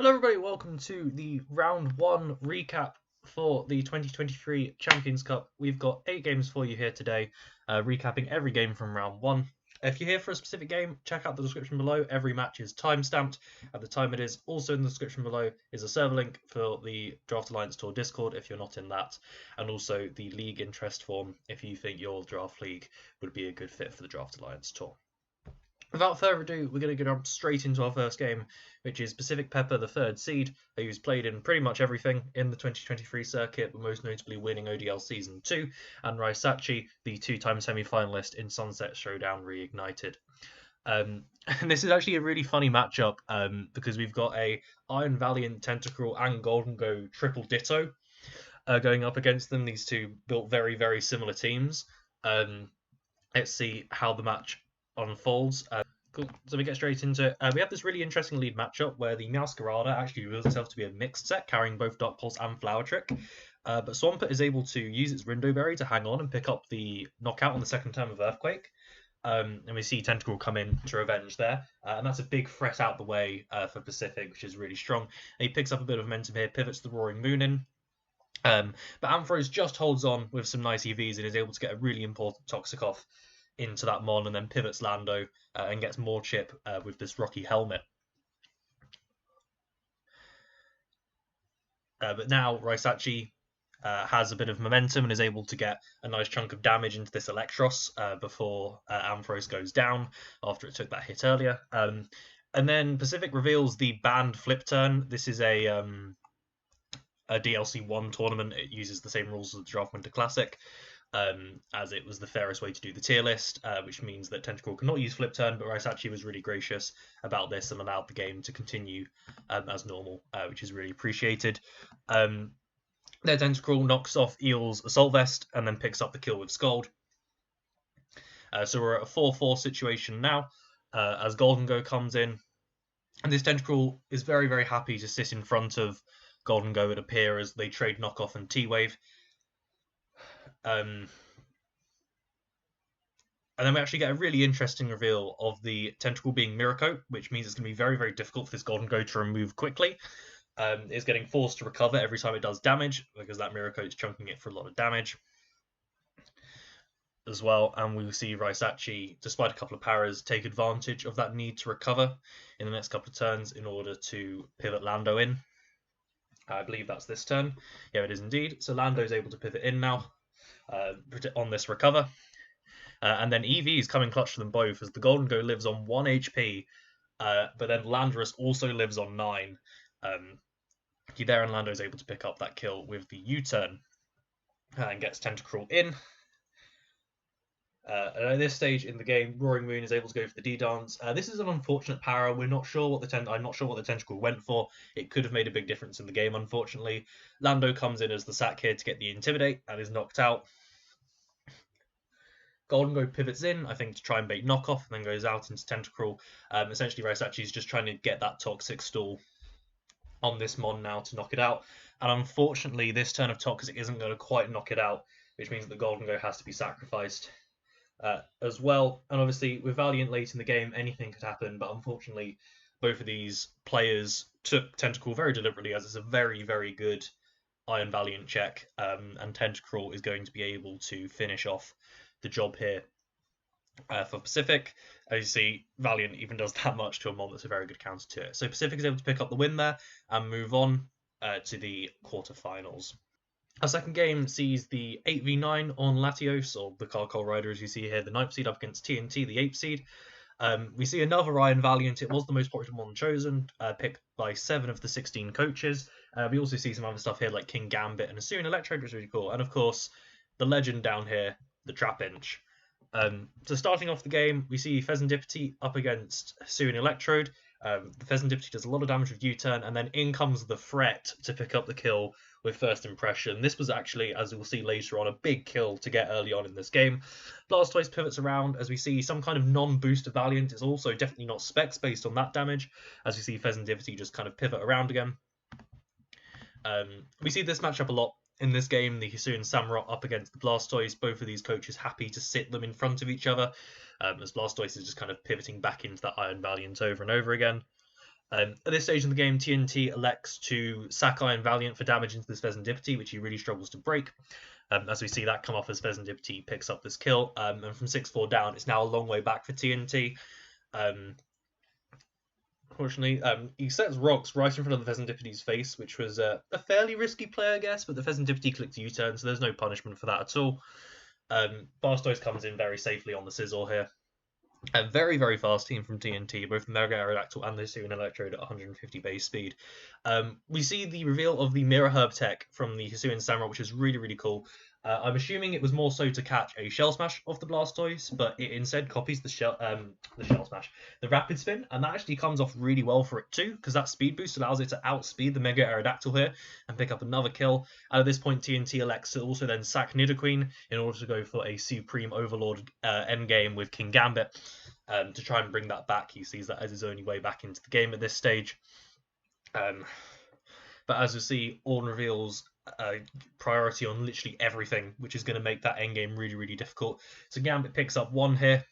Hello everybody, welcome to the round 1 recap for the 2023 Champions Cup. We've got 8 games for you here today, recapping every game from round 1. If you're here for a specific game, check out the description below. Every match is timestamped at the time it is. Also in the description below is a server link for the Draft Alliance Tour Discord if you're not in that, and also the league interest form if you think your draft league would be a good fit for the Draft Alliance Tour. Without further ado, we're going to jump straight into our first game, which is Pacific Pepper, the 3rd seed, who's played in pretty much everything in the 2023 circuit, but most notably winning ODL Season 2, and Rysachi, the 2-time semi-finalist in Sunset Showdown Reignited. And this is actually a really funny matchup because we've got a Iron Valiant, Tentacruel, and Golden Go triple ditto going up against them. These two built very, very similar teams. Let's see how the match unfolds. Cool. So we get straight into it. We have this really interesting lead matchup where the Meowscarada actually reveals itself to be a mixed set, carrying both Dark Pulse and Flower Trick. But Swampert is able to use its Rindo Berry to hang on and pick up the knockout on the second turn of Earthquake. And we see Tentacle come in to revenge there. And that's a big threat out the way for Pacific, which is really strong. And he picks up a bit of momentum here, pivots the Roaring Moon in. But Ampharos just holds on with some nice EVs and is able to get a really important Toxic off into that Mon, and then pivots Lando and gets more chip with this Rocky Helmet. But now Rysachi has a bit of momentum and is able to get a nice chunk of damage into this Electros before Ampharos goes down after it took that hit earlier. And then Pacific reveals the banned flip turn. This is a DLC 1 tournament. It uses the same rules as the Draft Winter Classic. As it was the fairest way to do the tier list, which means that Tentacruel cannot use Flip Turn, but Rysachi was really gracious about this and allowed the game to continue as normal, which is really appreciated. Their Tentacruel knocks off Eel's Assault Vest and then picks up the kill with Scald. So we're at a 4-4 situation now, as Golden Go comes in. And this Tentacruel is very, very happy to sit in front of Golden Go, it appears, as they trade Knockoff and T-Wave. And then we actually get a really interesting reveal of the Tentacle being Mirror Coat, which means it's going to be very, very difficult for this Golden Go to remove quickly. It's getting forced to recover every time it does damage, because that Mirror Coat is chunking it for a lot of damage as well. And we will see Rysachi, despite a couple of paras, take advantage of that need to recover in the next couple of turns in order to pivot Lando in. I believe that's this turn. Yeah, it is indeed. So Lando is able to pivot in now. On this recover, and then EV is coming clutch for them both as the Golden Go lives on 1 HP, but then Landorus also lives on 9. There and Lando is able to pick up that kill with the U-turn and gets Tentacruel in. And at this stage in the game, Roaring Moon is able to go for the D-Dance. This is an unfortunate para. We're not sure what I'm not sure what the Tentacruel went for. It could have made a big difference in the game, unfortunately. Lando comes in as the sack here to get the Intimidate and is knocked out. Golden Go pivots in, I think, to try and bait Knockoff, and then goes out into Tentacruel. Essentially, Rysachi is just trying to get that Toxic stall on this Mon now to knock it out. And unfortunately, this turn of Toxic isn't going to quite knock it out, which means that Golden Go has to be sacrificed as well. And obviously, with Valiant late in the game, anything could happen. But unfortunately, both of these players took Tentacruel very deliberately, as it's a very, very good Iron Valiant check. And Tentacruel is going to be able to finish off the job here for Pacific. As you see, Valiant even does that much to a Mon that's a very good counter to it. So Pacific is able to pick up the win there and move on to the quarterfinals. Our second game sees the 8v9 Orn'Latios, or the Carcol Rider, as you see here, the 9th seed up against TNT, the 8th seed. We see another Iron Valiant. It was the most popular Mon chosen, picked by 7 of the 16 coaches. We also see some other stuff here like King Gambit and Asune Electrode, which is really cool. And of course, the legend down here, the Trapinch. So starting off the game, we see Pheasantipity up against Asune Electrode. The Pheasantipity does a lot of damage with U-turn, and then in comes the Threat to pick up the kill with First Impression. This was actually, as we'll see later on, a big kill to get early on in this game. Blastoise pivots around as we see some kind of non-booster Valiant. It's also definitely not specs based on that damage, as we see Pheasantipity just kind of pivot around again. We see this matchup a lot in this game, the Hisuian Samurott up against the Blastoise. Both of these coaches happy to sit them in front of each other, as Blastoise is just kind of pivoting back into that Iron Valiant over and over again. At this stage in the game, TNT elects to sack Iron Valiant for damage into this Serendipity, which he really struggles to break. As we see that come off as Serendipity picks up this kill, and from 6-4 down, it's now a long way back for TNT. Unfortunately, he sets rocks right in front of the Pheasantipity's face, which was a fairly risky play, I guess, but the Pheasantipity clicked a U-turn, so there's no punishment for that at all. Blastoise comes in very safely on the Scizor here. A very, very fast team from TNT, both the Mega Aerodactyl and the Hisuian Electrode at 150 base speed. We see the reveal of the Mirror Herb tech from the Hisuian Samurott, which is really, really cool. I'm assuming it was more so to catch a Shell Smash off the Blastoise, but it instead copies the Shell Smash, the Rapid Spin, and that actually comes off really well for it too, because that speed boost allows it to outspeed the Mega Aerodactyl here and pick up another kill. And at this point, TNT elects to also then sack Nidoqueen in order to go for a Supreme Overlord endgame with King Gambit to try and bring that back. He sees that as his only way back into the game at this stage. But as we see, Ornn reveals priority on literally everything, which is going to make that endgame really, really difficult. So Gambit picks up one here,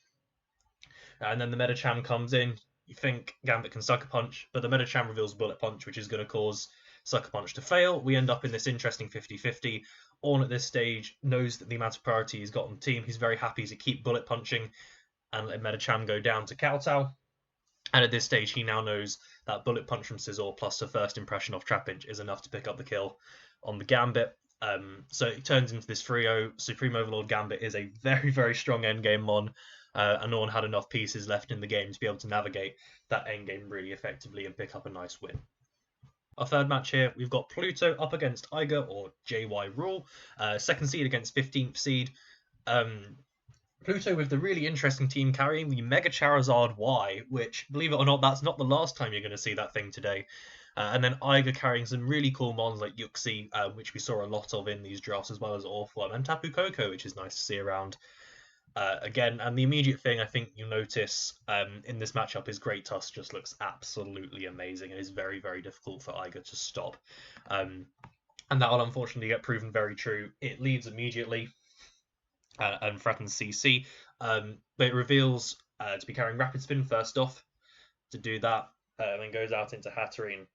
and then the Medicham comes in. You think Gambit can Sucker Punch, but the Medicham reveals Bullet Punch, which is going to cause Sucker Punch to fail. We end up in this interesting 50-50. Ornn at this stage knows that the amount of priority he's got on the team. He's very happy to keep Bullet Punching and let Medicham go down to Kowtow. And at this stage, he now knows that Bullet Punch from Scizor plus the first impression off Trapinch is enough to pick up the kill on the Gambit. So it turns into this 3-0. Supreme Overlord Gambit is a very, very strong endgame mon, and Ornn had enough pieces left in the game to be able to navigate that endgame really effectively and pick up a nice win. Our third match here, we've got Pluto up against Aiger, or JY Rule, second seed against 15th seed. Pluto with the really interesting team carrying the Mega Charizard Y, which, believe it or not, that's not the last time you're going to see that thing today. And then Aiger carrying some really cool mons like Yuxi, which we saw a lot of in these drafts, as well as Orphlum, and Tapu Koko, which is nice to see around again. And the immediate thing I think you'll notice in this matchup is Great Tusk just looks absolutely amazing and is very, very difficult for Aiger to stop. And that will unfortunately get proven very true. It leads immediately and threatens CC, but it reveals to be carrying Rapid Spin first off to do that, and then goes out into Hatterene.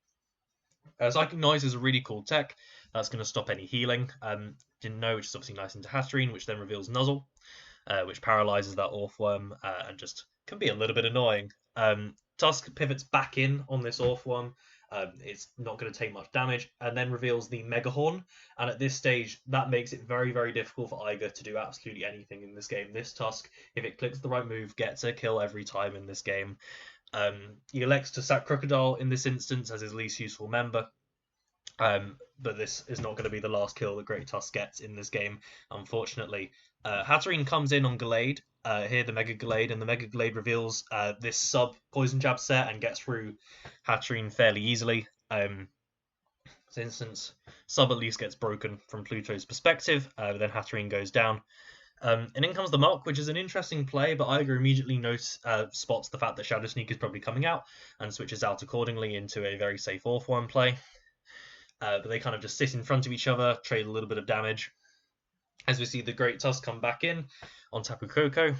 Psychic Noise is a really cool tech that's going to stop any healing. Didn't know, which is obviously nice into Hatterene, which then reveals Nuzzle, which paralyzes that Orphlum and just can be a little bit annoying. Tusk pivots back in on this Orphlum. It's not going to take much damage, and then reveals the Megahorn. And at this stage, that makes it very, very difficult for Aiger to do absolutely anything in this game. This Tusk, if it clicks the right move, gets a kill every time in this game. He elects to sack Crocodile in this instance as his least useful member. But this is not going to be the last kill that Great Tusk gets in this game, unfortunately. Hatterene comes in on Gallade, here the Mega Gallade, and the Mega Gallade reveals this sub Poison Jab set and gets through Hatterene fairly easily. For instance, sub at least gets broken from Pluto's perspective, then Hatterene goes down. And in comes the Mach, which is an interesting play, but Aiger immediately spots the fact that Shadow Sneak is probably coming out and switches out accordingly into a very safe Orphan play. But they kind of just sit in front of each other, trade a little bit of damage. As we see the Great Tusk come back in on Tapu Koko.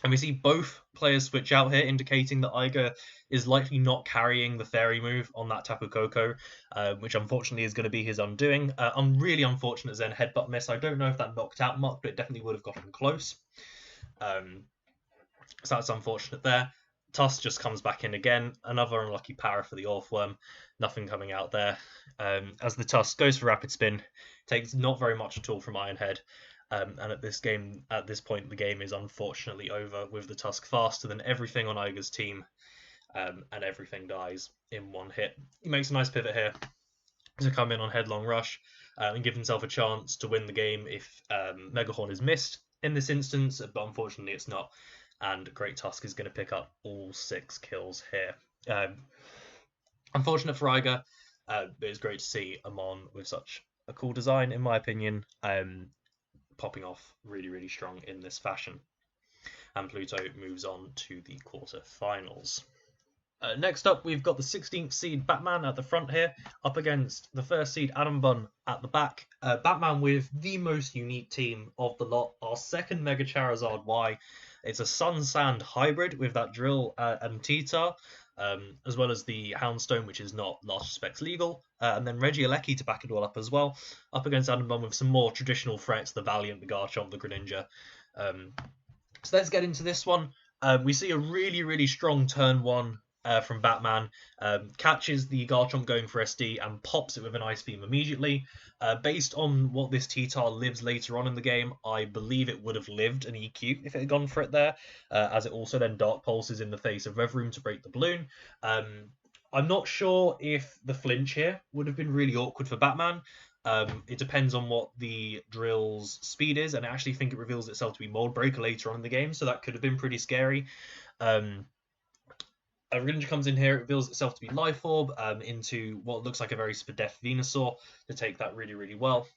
And we see both players switch out here, indicating that Aiger is likely not carrying the Fairy move on that Tapu Koko, which unfortunately is going to be his undoing. Really unfortunate Zen Headbutt miss. I don't know if that knocked out Muck, but it definitely would have gotten close. So that's unfortunate there. Tusk just comes back in again. Another unlucky para for the Orphlum. Nothing coming out there. As the Tusk goes for Rapid Spin, takes not very much at all from Ironhead. And at this point, the game is unfortunately over with the Tusk faster than everything on Aiger's team, and everything dies in one hit. He makes a nice pivot here to come in on Headlong Rush and give himself a chance to win the game if Megahorn is missed in this instance, but unfortunately it's not, and Great Tusk is going to pick up all 6 kills here. Unfortunate for Aiger, but it's great to see a mon with such a cool design, in my opinion, popping off really, really strong in this fashion. And Pluto moves on to the quarterfinals. Next up, we've got the 16th seed Batmann at the front here, up against the 1st seed Adembun at the back. Batmann with the most unique team of the lot, our second Mega Charizard Y. It's a Sun Sand hybrid with that Drill and Titar. as well as the Houndstone, which is not last respects legal, and then Regieleki to back it all up as well, up against Adembun with some more traditional threats, the Valiant, the Garchomp, the Greninja. So let's get into this one. We see a really strong turn one from Batmann, catches the Garchomp going for SD and pops it with an Ice Beam immediately. Based on what this T-Tar lives later on in the game, I believe it would have lived an EQ if it had gone for it there, as it also then Dark Pulses in the face of Revroom to break the balloon. I'm not sure if the flinch here would have been really awkward for Batmann. It depends on what the drill's speed is, and I actually think it reveals itself to be Mold Breaker later on in the game, so that could have been pretty scary. Greninja comes in here, it reveals itself to be Life Orb into what looks like a very Spadef Venusaur to take that really well.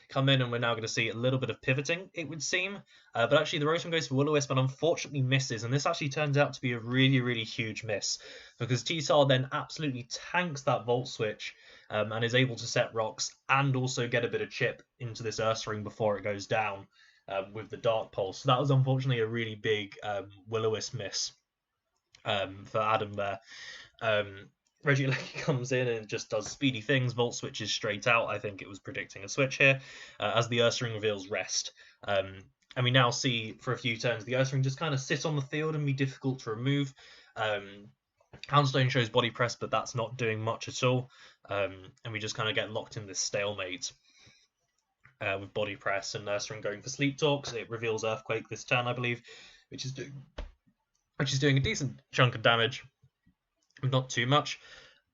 Come in, and we're now going to see a little bit of pivoting, it would seem. But actually, the Rotom goes for Will-O-Wisp and unfortunately misses, and this actually turns out to be a really huge miss, because T-Tar then absolutely tanks that Volt Switch and is able to set rocks and also get a bit of chip into this Ursaring before it goes down with the Dark Pulse. So that was unfortunately a really big Will-O-Wisp miss for Adam there. Regieleki comes in and just does speedy things. Volt switches straight out. I think it was predicting a switch here, as the Ursaring reveals rest. And we now see for a few turns the Ursaring just kind of sit on the field and be difficult to remove. Houndstone shows body press, but that's not doing much at all. And we just kind of get locked in this stalemate with body press and Ursaring going for sleep talks. It reveals Earthquake this turn, I believe, which is doing a decent chunk of damage. Not too much.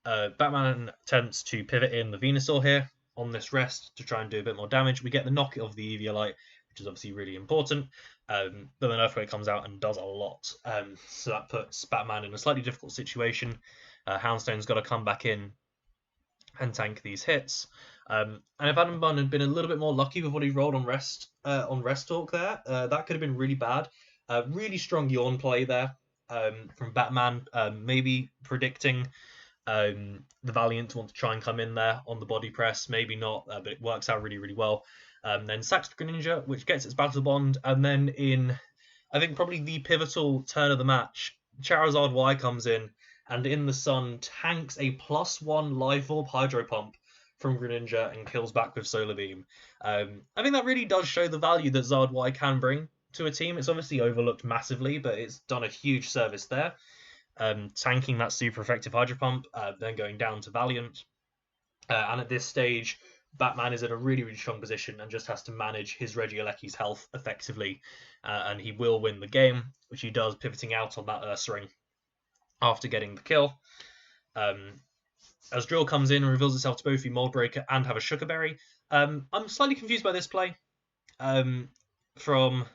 Batmann attempts to pivot in the Venusaur here on this rest to try and do a bit more damage. We get the knock of the Eviolite, which is obviously really important. But then Earthquake comes out and does a lot. So that puts Batmann in a slightly difficult situation. Houndstone's got to come back in and tank these hits. And if Adembun had been a little bit more lucky with what he rolled on rest talk there, that could have been really bad. Really strong Yawn play there. From Batmann, maybe predicting the Valiant to want to try and come in there on the body press, maybe not, but it works out really well. Then sacks the Greninja, which gets its Battle Bond, and then in, I think probably the pivotal turn of the match, Charizard Y comes in, and in the sun tanks a +1 Life Orb Hydro Pump from Greninja and kills back with Solar Beam. I think that really does show the value that Zard Y can bring to a team. It's obviously overlooked massively, but it's done a huge service there. Tanking that super effective Hydro Pump, then going down to Valiant. And at this stage, Batmann is in a really strong position and just has to manage his Regieleki's health effectively. And he will win the game, which he does, pivoting out on that Ursaring after getting the kill. As Drill comes in and reveals itself to both be Mold Breaker and have a Sugar Berry. I'm slightly confused by this play. From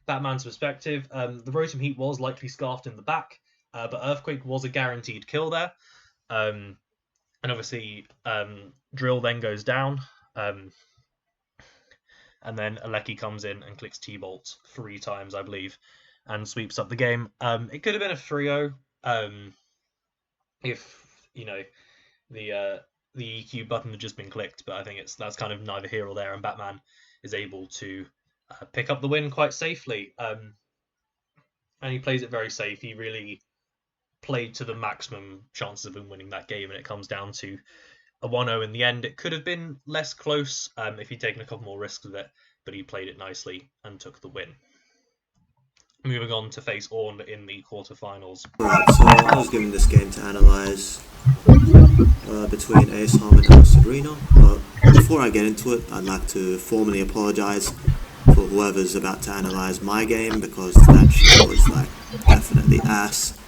Batmann's perspective, the Rotom Heat was likely scarfed in the back, but Earthquake was a guaranteed kill there. And obviously, Drill then goes down, and then Aleki comes in and clicks T-Bolt 3 times, I believe, and sweeps up the game. It could have been a 3-0 if, you know, the EQ button had just been clicked, but I think that's kind of neither here or there, and Batmann is able to pick up the win quite safely. And he plays it very safe. He really played to the maximum chances of him winning that game, and it comes down to a 1-0 in the end. It could have been less close if he'd taken a couple more risks with it, but he played it nicely and took the win. Moving on to face Orn in the quarterfinals. Alright, so I was given this game to analyse between AceHarm and AliceSabrina, but before I get into it, I'd like to formally apologise for whoever's about to analyse my game, because that shit was like definitely ass.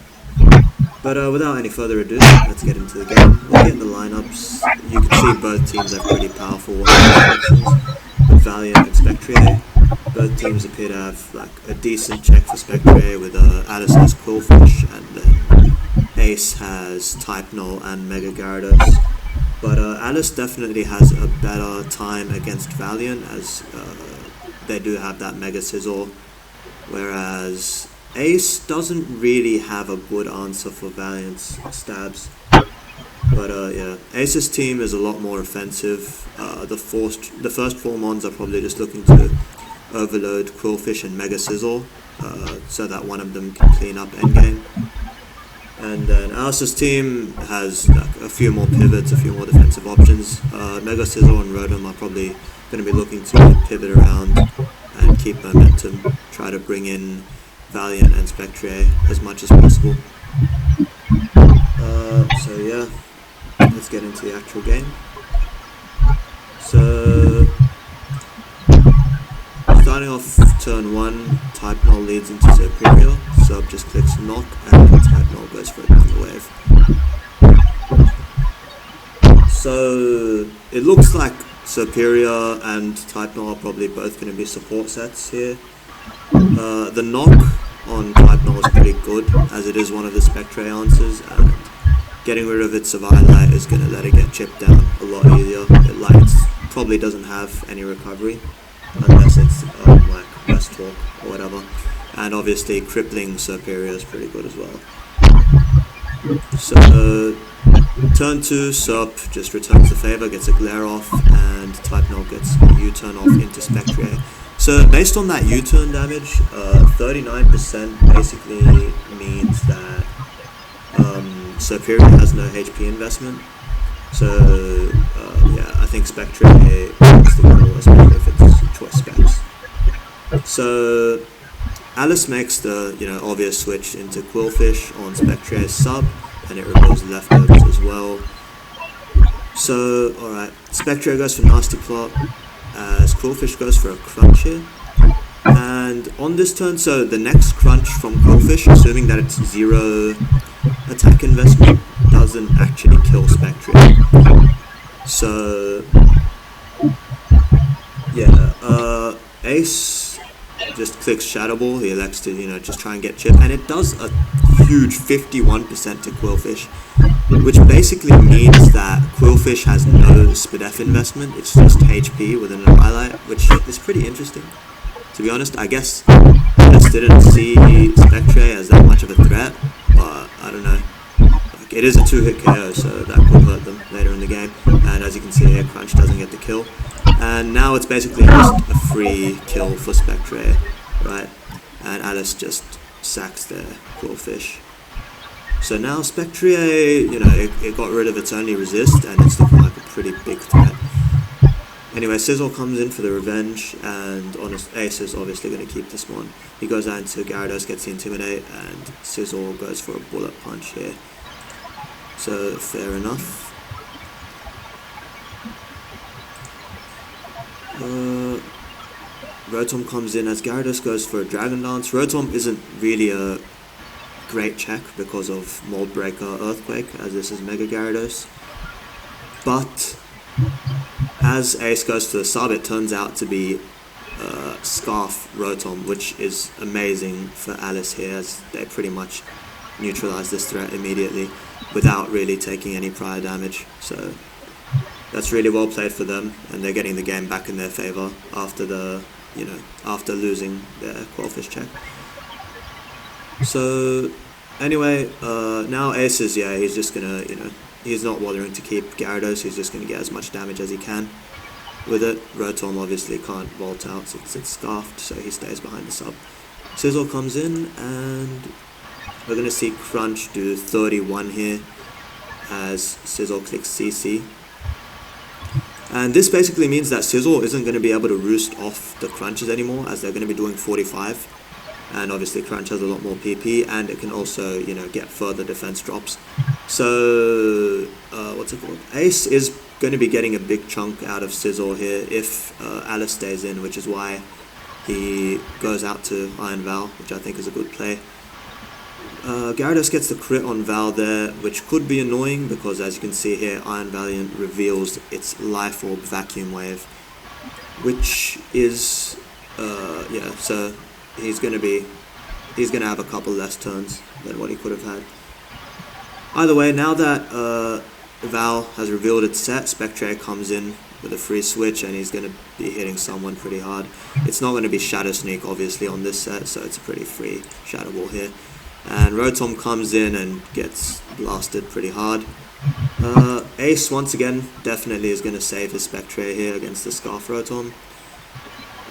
But without any further ado, let's get into the game. Looking at the lineups, you can see both teams have pretty powerful weapons, with Valiant and Spectrier. Both teams appear to have like a decent check for Spectrier, with Alice has Quillfish, and then Ace has Type Null and Mega Gyarados. But Alice definitely has a better time against Valiant, as they do have that Mega Sizzle, whereas Ace doesn't really have a good answer for Valiant's stabs. But yeah, Ace's team is a lot more offensive. The first 4 mons are probably just looking to overload Quillfish and Mega Sizzle, so that one of them can clean up endgame. And then Alice's team has like, a few more pivots, a few more defensive options. Mega Scizor and Rotom are probably going to be looking to pivot around and keep momentum, try to bring in Valiant and Spectre as much as possible. So yeah, let's get into the actual game. So, starting off turn 1, Type Null leads into Superior, Sub just clicks Knock, and Type Null goes for a Thunder Wave. So, it looks like Superior and Type Null are probably both going to be support sets here. The Knock on Type Null is pretty good, as it is one of the Spectre answers, and getting rid of its Eviolite is going to let it get chipped down a lot easier. It probably doesn't have any recovery, unless it's like West Talk or whatever. And obviously Crippling Superior is pretty good as well. So turn 2, Sup just returns the favor, gets a Glare off, and Type Null gets a U-turn off into Spectre. So based on that U-turn damage, 39% basically means that Superior has no HP investment. So yeah, I think Spectre is the goal, especially if it's choice specs. So Alice makes the obvious switch into Quillfish on Spectre's sub, and it removes leftovers as well. So alright, Spectre goes for Nasty Plot, as Quillfish goes for a Crunch here. And on this turn, so the next Crunch from Quillfish, assuming that it's 0 attack investment, doesn't actually kill Spectre. So yeah, Ace just clicks Shadow Ball. He elects to just try and get chip, and it does a huge 51% to Quillfish, which basically means that Quillfish has no SpDef investment. It's just HP with an highlight, which is pretty interesting. To be honest, I guess I just didn't see Spectre as that much of a threat, but I don't know. Like, it is a 2-hit KO, so that could hurt them later in the game. And as you can see here, Crunch doesn't get the kill. And now it's basically just a free kill for Spectre, right? And Alice just sacks their Quillfish. So now Spectre, it got rid of its only resist, and it's looking like a pretty big threat. Anyway, Sizzle comes in for the revenge, and Ace is obviously going to keep this one. He goes out into Gyarados, gets the Intimidate, and Sizzle goes for a Bullet Punch here. So, fair enough. Rotom comes in as Gyarados goes for a Dragon Dance. Rotom isn't really a great check because of Mold Breaker Earthquake, as this is Mega Gyarados. But as Ace goes to the sub, it turns out to be Scarf Rotom, which is amazing for Alice here, as they pretty much neutralize this threat immediately without really taking any prior damage. So that's really well played for them, and they're getting the game back in their favor after after losing their Quillfish check. So anyway, now Ace is, he's just gonna, he's not bothering to keep Gyarados, he's just gonna get as much damage as he can with it. Rotom obviously can't vault out since it's scarfed, so he stays behind the sub. Sizzle comes in, and we're gonna see Crunch do 31 here as Sizzle clicks CC. And this basically means that Sizzle isn't going to be able to roost off the Crunches anymore, as they're going to be doing 45. And obviously Crunch has a lot more PP, and it can also, get further defense drops. So, what's it called? Ace is going to be getting a big chunk out of Sizzle here if Alice stays in, which is why he goes out to Iron Val, which I think is a good play. Gyarados gets the crit on Val there, which could be annoying because, as you can see here, Iron Valiant reveals its Life Orb Vacuum Wave, which is, so he's gonna have a couple less turns than what he could have had. Either way, now that Val has revealed its set, Spectre comes in with a free switch, and he's gonna be hitting someone pretty hard. It's not gonna be Shadow Sneak, obviously, on this set, so it's a pretty free Shadow Ball here. And Rotom comes in and gets blasted pretty hard. Ace, once again, definitely is going to save his Spectre here against the Scarf Rotom.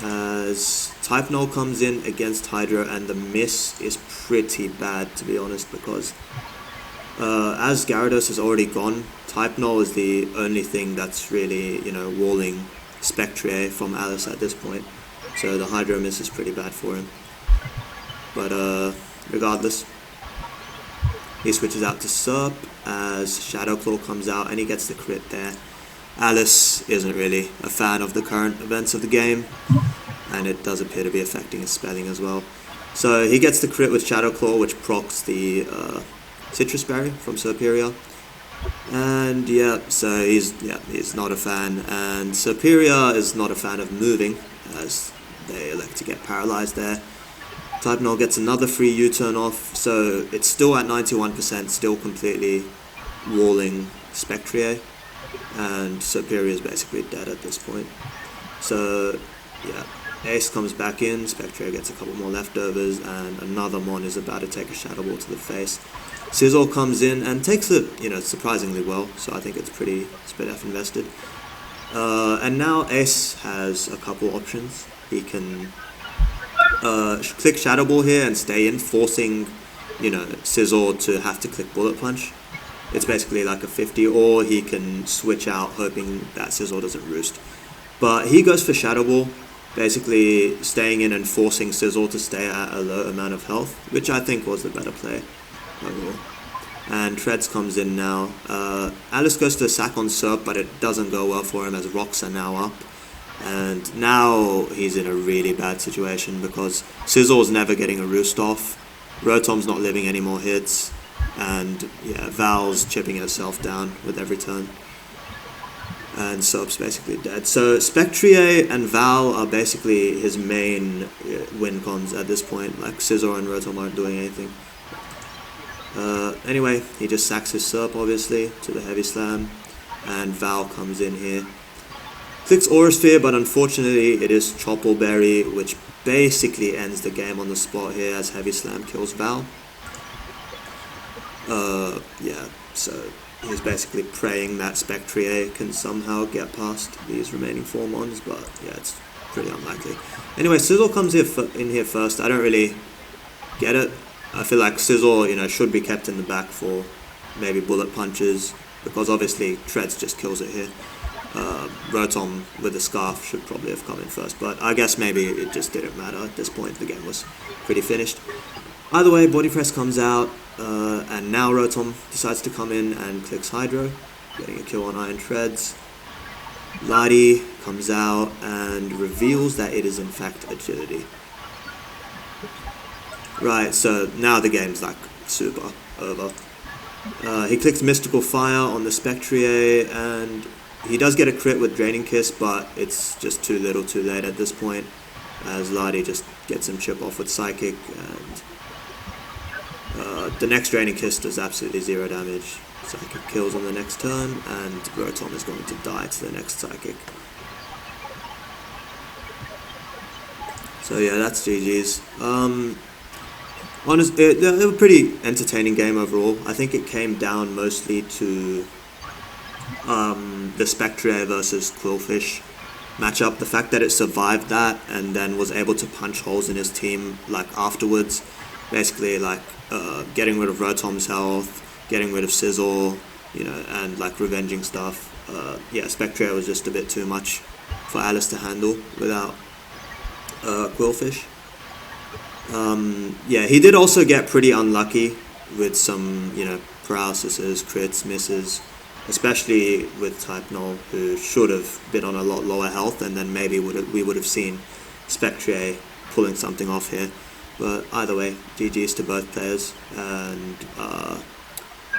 As Type Null comes in against Hydro, and the miss is pretty bad, to be honest, because As Gyarados is already gone, Type Null is the only thing that's really, walling Spectrier from Alice at this point. So the Hydro Miss is pretty bad for him. But regardless, he switches out to Serp as Shadow Claw comes out and he gets the crit there. Alice isn't really a fan of the current events of the game, and it does appear to be affecting his spelling as well. So he gets the crit with Shadow Claw, which procs the Citrus Berry from Superior. And so he's not a fan, and Superior is not a fan of moving, as they elect to get paralyzed there. Type Null gets another free U-turn off, so it's still at 91%, still completely walling Spectrier, and Superior is basically dead at this point. So Ace comes back in, Spectrier gets a couple more leftovers, and another Mon is about to take a Shadow Ball to the face. Sizzle comes in and takes it, surprisingly well, so I think it's pretty F invested. And now Ace has a couple options. He can click Shadow Ball here and stay in, forcing, Sizzle to have to click Bullet Punch. It's basically like a 50, or he can switch out, hoping that Sizzle doesn't roost. But he goes for Shadow Ball, basically staying in and forcing Sizzle to stay at a low amount of health, which I think was the better play overall. And Treads comes in now. Alice goes to sack on Serp, but it doesn't go well for him as rocks are now up. And now he's in a really bad situation because Sizzle's never getting a roost off, Rotom's not living any more hits, and Val's chipping herself down with every turn. And Serp's basically dead. So Spectrier and Val are basically his main win cons at this point. Like Scizor and Rotom aren't doing anything. Anyway, he just sacks his Serp obviously to the Heavy Slam, and Val comes in here. Clicks Aura Sphere, but unfortunately it is Chople Berry, which basically ends the game on the spot here as Heavy Slam kills Val. So he's basically praying that Spectrier can somehow get past these remaining 4 Mons, but it's pretty unlikely. Anyway, Sizzle comes in here first. I don't really get it. I feel like Sizzle, should be kept in the back for maybe bullet punches, because obviously Treads just kills it here. Rotom with a Scarf should probably have come in first, but I guess maybe it just didn't matter at this point. The game was pretty finished. Either way, Body Press comes out, and now Rotom decides to come in and clicks Hydro, getting a kill on Iron Treads. Ladi comes out and reveals that it is in fact Agility. Right, so now the game's like super over. He clicks Mystical Fire on the Spectrier, and he does get a crit with Draining Kiss, but it's just too little too late at this point, as Ladi just gets him chip off with Psychic, and the next Draining Kiss does absolutely 0 damage. Psychic kills on the next turn, and Rotom is going to die to the next Psychic. So that's GG's. Honestly, it was a pretty entertaining game overall. I think it came down mostly to the Spectrier versus Quillfish matchup. The fact that it survived that and then was able to punch holes in his team afterwards, basically getting rid of Rotom's health, getting rid of Sizzle, and revenging stuff. Spectrier was just a bit too much for Alice to handle without Quillfish. He did also get pretty unlucky with some, paralyses, crits, misses, especially with Type Null, who should have been on a lot lower health, and then maybe we would have seen Spectrier pulling something off here. But either way, GG's to both players, and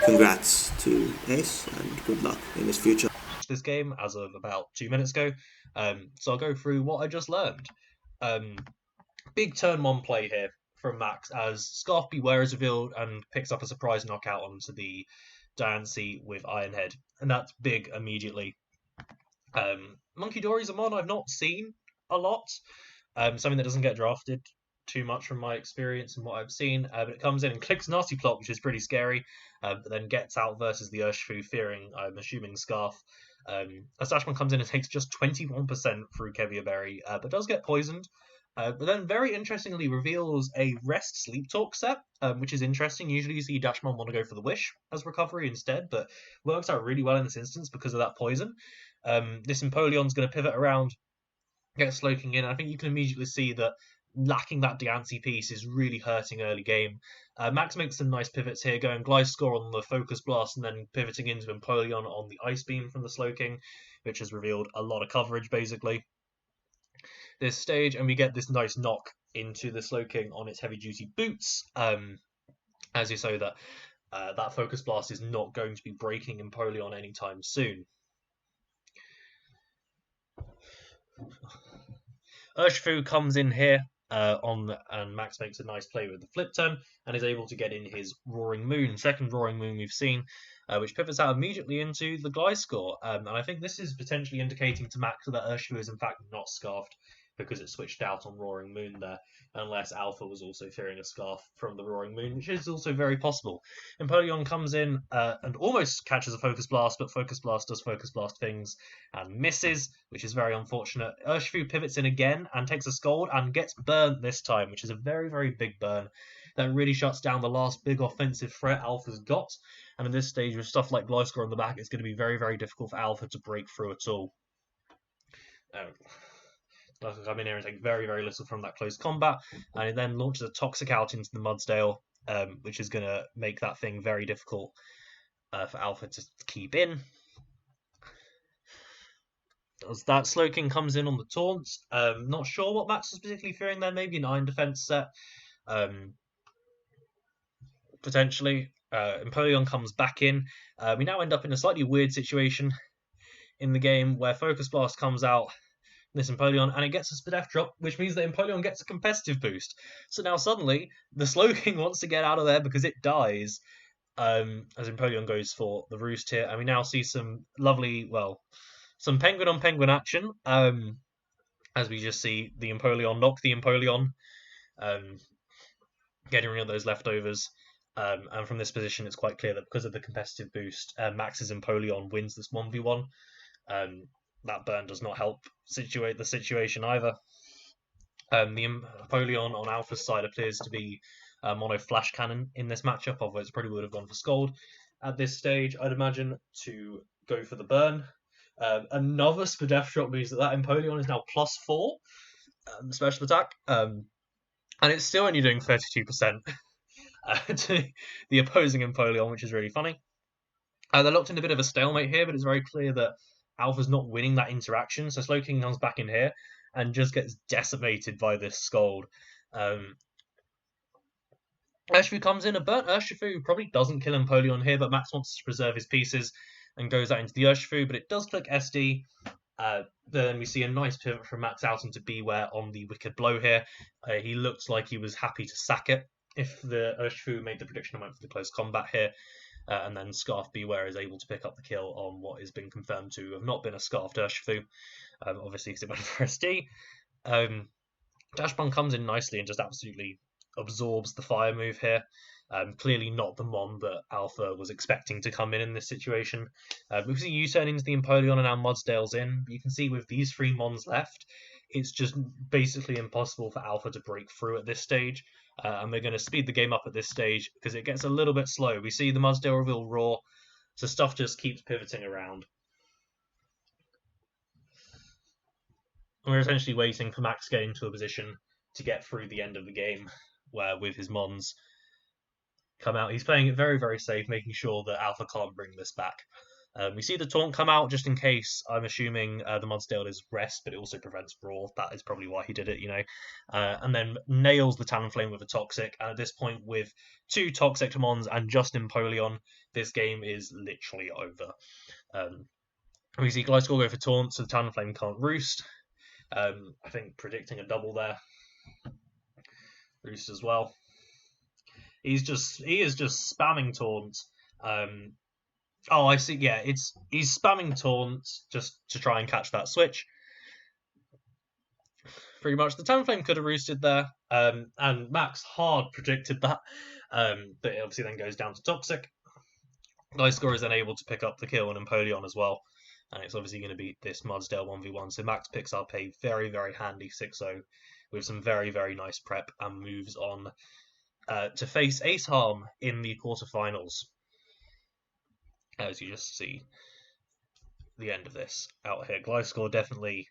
congrats to Ace, and good luck in his future. This game as of about 2 minutes ago, so I'll go through what I just learned. Big turn 1 play here from Max as Scarf Beware is revealed and picks up a surprise knockout onto the Diancie with Iron Head, and that's big immediately. Monkey Dory's a mon I've not seen a lot, something that doesn't get drafted too much from my experience and what I've seen, but it comes in and clicks Nasty Plot, which is pretty scary, but then gets out versus the Urshifu, fearing, I'm assuming, Scarf. Astashman comes in and takes just 21% through Kevia Berry, but does get poisoned. But then very interestingly reveals a rest sleep talk set, which is interesting. Usually you see Dashmon want to go for the wish as recovery instead, but works out really well in this instance because of that poison. This Empoleon's going to pivot around, get Slowking in. I think you can immediately see that lacking that Diancie piece is really hurting early game. Max makes some nice pivots here, going Gliscor on the Focus Blast and then pivoting into Empoleon on the Ice Beam from the Slowking, which has revealed a lot of coverage basically this stage, and we get this nice knock into the Slowking on its heavy duty boots, as you say that that Focus Blast is not going to be breaking Empoleon anytime soon. Urshifu comes in here and Max makes a nice play with the flip turn and is able to get in his Roaring Moon, second Roaring Moon we've seen, which pivots out immediately into the Gliscor. And I think this is potentially indicating to Max that Urshifu is in fact not scarfed, because it switched out on Roaring Moon there, unless Alpha was also fearing a scarf from the Roaring Moon, which is also very possible. Empoleon comes in and almost catches a Focus Blast, but Focus Blast does Focus Blast things and misses, which is very unfortunate. Urshifu pivots in again and takes a Scold and gets burnt this time, which is a very, very big burn. That really shuts down the last big offensive threat Alpha's got, and at this stage, with stuff like Gliscor on the back, it's going to be very, very difficult for Alpha to break through at all. Come in here and take very, very little from that close combat, and it then launches a Toxic out into the Mudsdale, which is going to make that thing very difficult for Alpha to keep in. As that Slowking comes in on the taunt, not sure what Max was particularly fearing there, maybe an Iron Defense set, potentially. Empoleon comes back in. We now end up in a slightly weird situation in the game where Focus Blast comes out this Empoleon, and it gets a Spadef drop, which means that Empoleon gets a competitive boost. So now suddenly, the Slowking wants to get out of there because it dies, as Empoleon goes for the Roost here, and we now see some lovely, some Penguin on Penguin action, as we just see the Empoleon knock the Empoleon, getting rid of those leftovers. And from this position, it's quite clear that because of the competitive boost, Max's Empoleon wins this 1v1. That burn does not help situate the situation either. The Empoleon on Alpha's side appears to be mono Flash Cannon in this matchup, otherwise it probably would have gone for Scold at this stage, I'd imagine, to go for the burn. Another Spadef drop means that Empoleon is now +4 special attack, and it's still only doing 32% to the opposing Empoleon, which is really funny. They're locked in a bit of a stalemate here, but it's very clear that Alpha's not winning that interaction, so Slowking comes back in here and just gets decimated by this Scold. Urshifu comes in, a burnt Urshifu probably doesn't kill Empoleon here, but Max wants to preserve his pieces and goes out into the Urshifu, but it does click SD. Then we see a nice pivot from Max out into Beware on the Wicked Blow here. He looks like he was happy to sack it if the Urshifu made the prediction and went for the close combat here. And then Scarf Beware is able to pick up the kill on what has been confirmed to have not been a Scarfed Urshifu, obviously because it went for SD. Dashbun comes in nicely and just absolutely absorbs the fire move here. Clearly not the Mon that Alpha was expecting to come in this situation. We see U-turn into the Empoleon and now Mudsdale's in. But you can see with these 3 Mons left, it's just basically impossible for Alpha to break through at this stage. And we're going to speed the game up at this stage because it gets a little bit slow. We see the Mudsdale reveal Roar, so stuff just keeps pivoting around. And we're essentially waiting for Max getting to a position to get through the end of the game, where with his Mons come out, he's playing it very, very safe, making sure that Alpha can't bring this back. We see the taunt come out just in case. I'm assuming the Mudsdale is rest, but it also prevents Brawl. That is probably why he did it, and then nails the Talonflame with a Toxic. And at this point, with 2 Toxic Mons and just Empoleon, this game is literally over. We see Gliscor go for taunt, so the Talonflame can't roost. I think predicting a double there. Roost as well. He is just spamming taunt. Oh, I see. Yeah, he's spamming taunt just to try and catch that switch. Pretty much, the Talonflame could have roosted there, and Max hard predicted that. But it obviously then goes down to Toxic. Gliscor is then able to pick up the kill on Empoleon as well, and it's obviously going to be this Mudsdale 1v1. So Max picks up a very, very handy 6-0 with some very, very nice prep and moves on to face AceHarm in the quarterfinals. As you just see the end of this out here. Gliscor definitely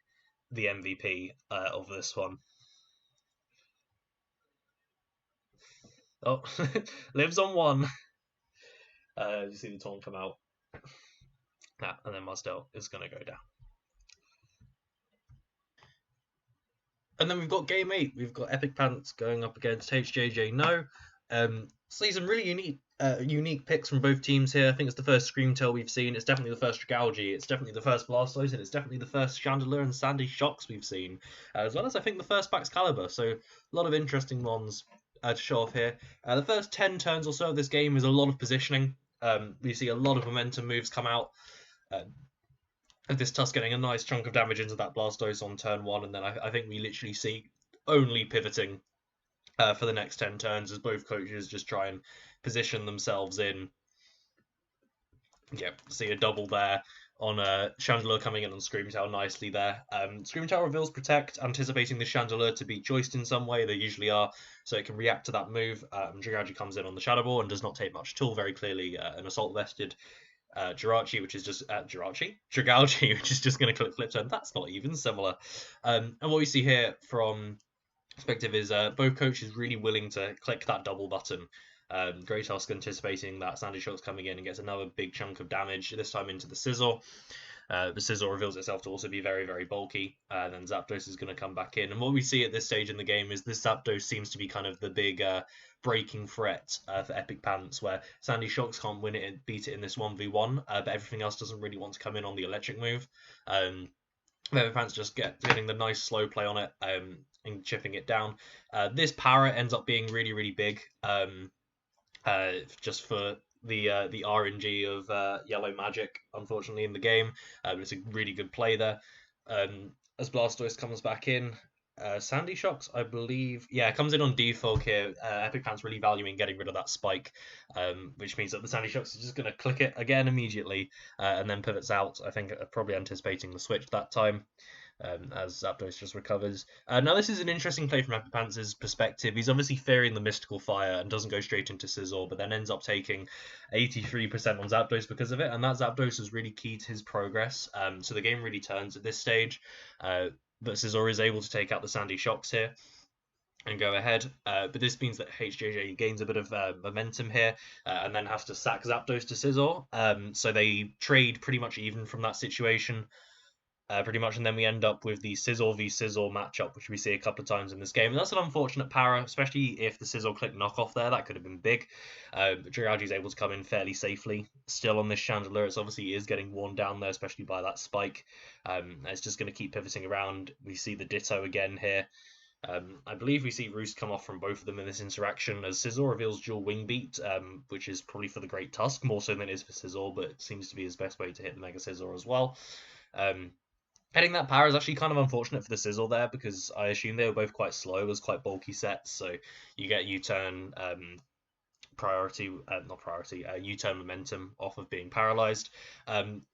the MVP of this one. Oh, lives on one. You see the taunt come out. And then Muzdel is going to go down. And then we've got Game 8. We've got Epicpants going up against HJJ No. See some really unique picks from both teams here. I think it's the first Screamtail we've seen. It's definitely the first Dragalge. It's definitely the first Blastoise, and it's definitely the first Chandelure and Sandy Shocks we've seen, as well as I think the first Baxcalibur. So a lot of interesting ones to show off here. The first 10 turns or so of this game is a lot of positioning. We see a lot of momentum moves come out. Of this Tusk getting a nice chunk of damage into that Blastoise on turn 1, and then I think we literally see only pivoting for the next 10 turns as both coaches just try and position themselves in. Yeah, see a double there on Chandelure coming in on Screamtail nicely there. Screamtail reveals Protect, anticipating the Chandelure to be choiced in some way. They usually are, so it can react to that move. Dragalge comes in on the Shadow Ball and does not take much at all. Very clearly an Assault Vested. Jirachi, which is just Dragalge, which is just going to click Flip Turn. That's not even similar. And what we see here from perspective is both coaches really willing to click that double button. Grey Tusk anticipating that Sandy Shock's coming in and gets another big chunk of damage, this time into the Sizzle. The Sizzle reveals itself to also be very, very bulky. Then Zapdos is going to come back in. And what we see at this stage in the game is this Zapdos seems to be kind of the big breaking threat for Epicpants, where Sandy Shocks can't win it and beat it in this 1v1, but everything else doesn't really want to come in on the electric move. Epicpants just getting the nice slow play on it and chipping it down. This Para ends up being really, really big, just for the RNG of Yellow Magic, unfortunately, in the game. It's a really good play there. As Blastoise comes back in, Sandy Shocks, I believe, comes in on defog here. Epicpants really valuing getting rid of that spike, which means that the Sandy Shocks is just going to click it again immediately, and then pivots out. I think probably anticipating the switch that time. As Zapdos just recovers. Now this is an interesting play from Epicpants' perspective. He's obviously fearing the Mystical Fire and doesn't go straight into Sizzle, but then ends up taking 83% on Zapdos because of it, and that Zapdos is really key to his progress. So the game really turns at this stage, but Sizzle is able to take out the Sandy Shocks here and go ahead, but this means that HJJ gains a bit of momentum here, and then has to sack Zapdos to Sizzle. So they trade pretty much even from that situation. Pretty much, and then we end up with the Sizzle v Sizzle matchup, which we see a couple of times in this game, and that's an unfortunate Para, especially if the Sizzle click knockoff there. That could have been big. Dragalge is able to come in fairly safely still on this Chandelure. It's obviously is getting worn down there, especially by that spike. It's just going to keep pivoting around. We see the Ditto again here. I believe we see Roost come off from both of them in this interaction as Sizzle reveals dual Wing Beat, which is probably for the Great Tusk, more so than it is for Sizzle, but it seems to be his best way to hit the Mega Scizor as well. Hitting that Para is actually kind of unfortunate for the Sizzle there, because I assume they were both quite slow. It was quite bulky sets, so you get U-turn U-turn momentum off of being paralyzed.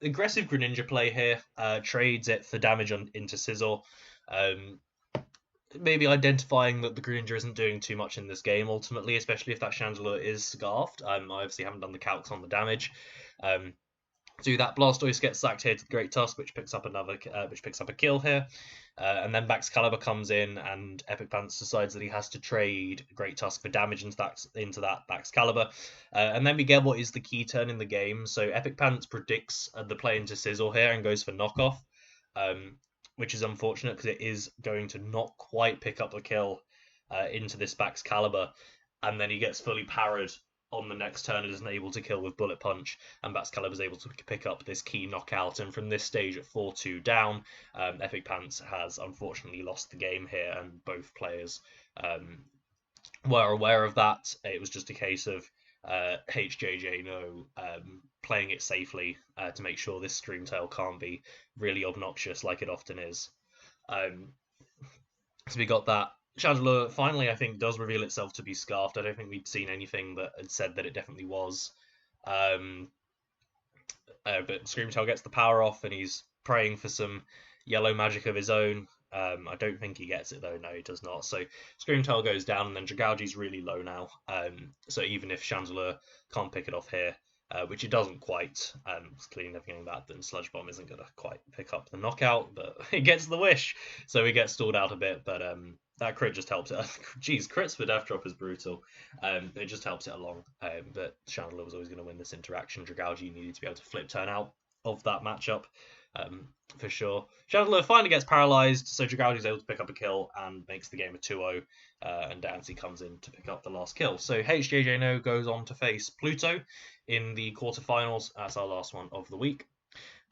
Aggressive Greninja play here, trades it for damage into Sizzle. Maybe identifying that the Greninja isn't doing too much in this game ultimately, especially if that Chandelure is scarfed. I obviously haven't done the calcs on the damage. Do that, Blastoise gets sacked here to the Great Tusk, which picks up a kill here, and then Baxcalibur comes in, and Epicpants decides that he has to trade Great Tusk for damage into that Baxcalibur, and then we get what is the key turn in the game. So Epicpants predicts the play into Sizzle here and goes for knockoff, which is unfortunate because it is going to not quite pick up a kill into this Baxcalibur, and then he gets fully parried on the next turn and isn't able to kill with Bullet Punch, and Baxcalibur is able to pick up this key knockout, and from this stage at 4-2 down, Epicpants has unfortunately lost the game here, and both players were aware of that. It was just a case of HJJ No playing it safely to make sure this Screamtail can't be really obnoxious like it often is. So we got that. Chandelure finally, I think, does reveal itself to be scarfed. I don't think we'd seen anything that had said that it definitely was. But Screamtail gets the power off, and he's praying for some yellow magic of his own. I don't think he gets it though. No, he does not. So Screamtail goes down, and then Dragouji's really low now. So even if Chandelure can't pick it off here, which it doesn't quite, it's clearly never getting that, then Sludge Bomb isn't going to quite pick up the knockout, but it gets the wish. So he gets stalled out a bit, but that crit just helps it. Jeez, crits for Death Drop is brutal. It just helps it along. But Chandelure was always going to win this interaction. Dragouji needed to be able to flip turn out of that matchup. For sure. Chandelure finally gets paralyzed, so Dragouji's able to pick up a kill and makes the game a 2-0, and Dancy comes in to pick up the last kill. So HJJ NO goes on to face Pluto in the quarterfinals. That's our last one of the week.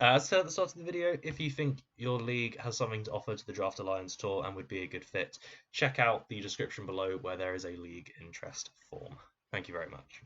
As I said at the start of the video, if you think your league has something to offer to the Draft Alliance Tour and would be a good fit, check out the description below where there is a league interest form. Thank you very much.